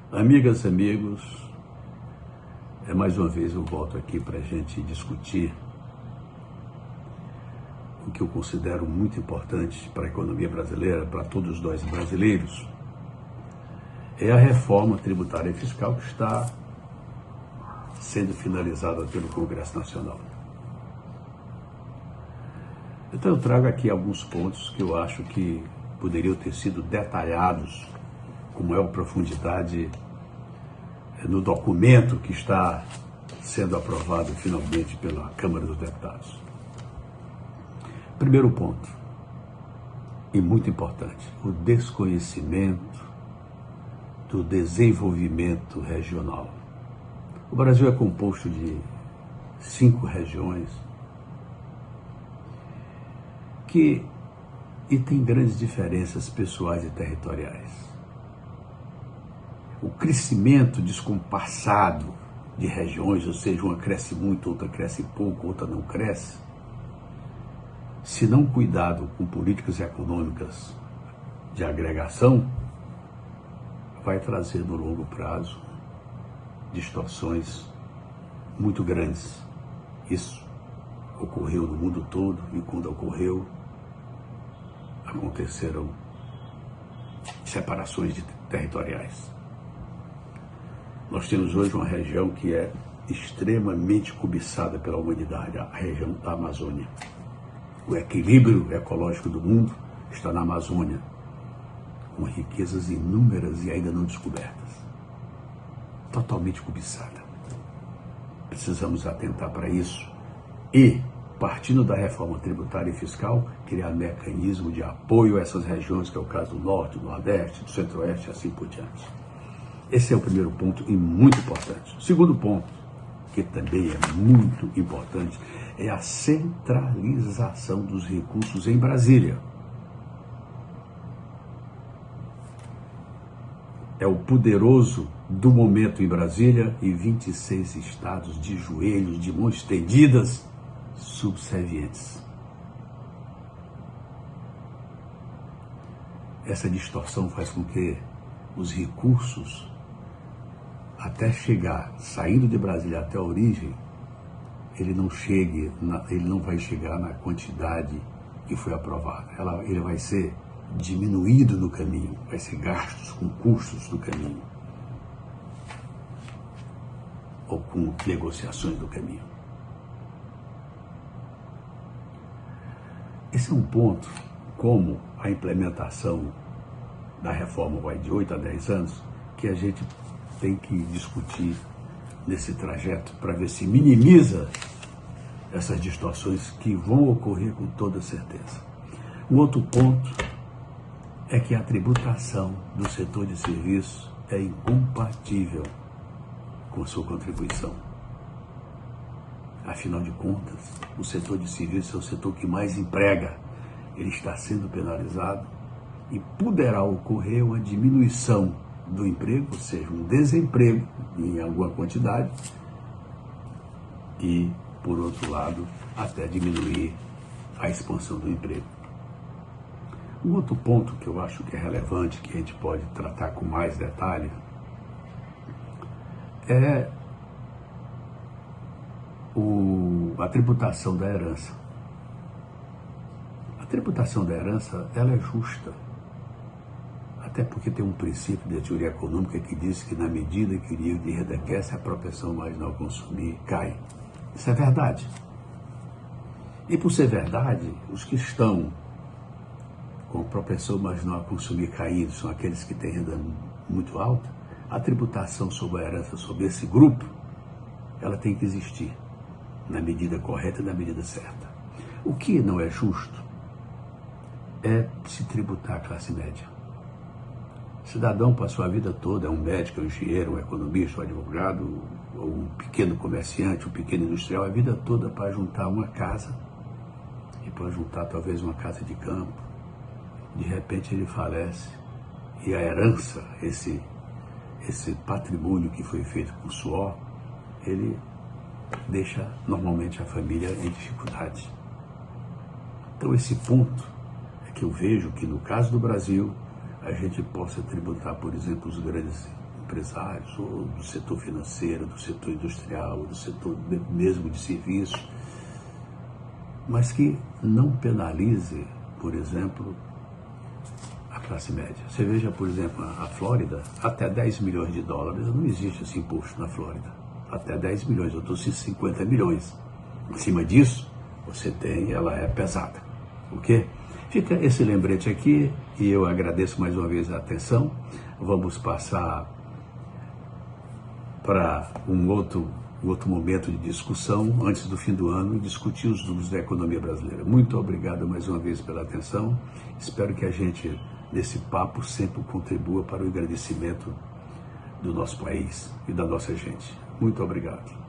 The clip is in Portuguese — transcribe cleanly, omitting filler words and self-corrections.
Amigas e amigos, mais uma vez eu volto aqui para a gente discutir o que eu considero muito importante para a economia brasileira, para todos nós brasileiros, é a reforma tributária e fiscal que está sendo finalizada pelo Congresso Nacional. Então eu trago aqui alguns pontos que eu acho que poderiam ter sido detalhados com maior profundidade no documento que está sendo aprovado finalmente pela Câmara dos Deputados. Primeiro ponto, e muito importante, o desconhecimento do desenvolvimento regional. O Brasil é composto de 5 regiões e tem grandes diferenças pessoais e territoriais. O crescimento descompassado de regiões, ou seja, uma cresce muito, outra cresce pouco, outra não cresce, se não cuidado com políticas econômicas de agregação, vai trazer no longo prazo distorções muito grandes. Isso ocorreu no mundo todo e quando ocorreu, aconteceram separações territoriais. Nós temos hoje uma região que é extremamente cobiçada pela humanidade, a região da Amazônia. O equilíbrio ecológico do mundo está na Amazônia, com riquezas inúmeras e ainda não descobertas. Totalmente cobiçada. Precisamos atentar para isso e, partindo da reforma tributária e fiscal, criar mecanismo de apoio a essas regiões, que é o caso do Norte, do Nordeste, do Centro-Oeste e assim por diante. Esse é o primeiro ponto e muito importante. O segundo ponto, que também é muito importante, é a centralização dos recursos em Brasília. É o poderoso do momento em Brasília e 26 estados de joelhos, de mãos estendidas, subservientes. Essa distorção faz com que os recursos, até chegar, saindo de Brasília até a origem, ele não vai chegar na quantidade que foi aprovada. Ele vai ser diminuído no caminho, vai ser gastos com custos no caminho, ou com negociações no caminho. Esse é um ponto, como a implementação da reforma vai de 8 a 10 anos, que a gente tem que discutir nesse trajeto para ver se minimiza essas distorções que vão ocorrer com toda certeza. Um outro ponto é que a tributação do setor de serviços é incompatível com a sua contribuição. Afinal de contas, o setor de serviços é o setor que mais emprega. Ele está sendo penalizado e poderá ocorrer uma diminuição do emprego, ou seja, um desemprego em alguma quantidade e, por outro lado, até diminuir a expansão do emprego. Um outro ponto que eu acho que é relevante, que a gente pode tratar com mais detalhe, é a tributação da herança. A tributação da herança, ela é justa, até porque tem um princípio da teoria econômica que diz que na medida que o nível de renda cresce, a propensão marginal ao consumir cai. Isso é verdade. E por ser verdade, os que estão com propensão marginal a consumir caindo são aqueles que têm renda muito alta. A tributação sobre a herança, sobre esse grupo, ela tem que existir na medida correta e na medida certa. O que não é justo é se tributar a classe média. O cidadão passou a vida toda, é um médico, é um engenheiro, um economista, um advogado, ou um pequeno comerciante, um pequeno industrial, a vida toda para juntar uma casa, e para juntar talvez uma casa de campo. De repente ele falece, e a herança, esse patrimônio que foi feito com suor, ele deixa normalmente a família em dificuldade. Então esse ponto é que eu vejo que no caso do Brasil, a gente possa tributar, por exemplo, os grandes empresários, ou do setor financeiro, do setor industrial, do setor mesmo de serviços, mas que não penalize, por exemplo, a classe média. Você veja, por exemplo, a Flórida, até 10 milhões de dólares, não existe esse imposto na Flórida. Até 10 milhões, eu estou 50 milhões. Acima disso, você tem, ela é pesada. Ok? Fica esse lembrete aqui e eu agradeço mais uma vez a atenção. Vamos passar para um outro momento de discussão antes do fim do ano e discutir os números da economia brasileira. Muito obrigado mais uma vez pela atenção. Espero que a gente, nesse papo, sempre contribua para o engrandecimento do nosso país e da nossa gente. Muito obrigado.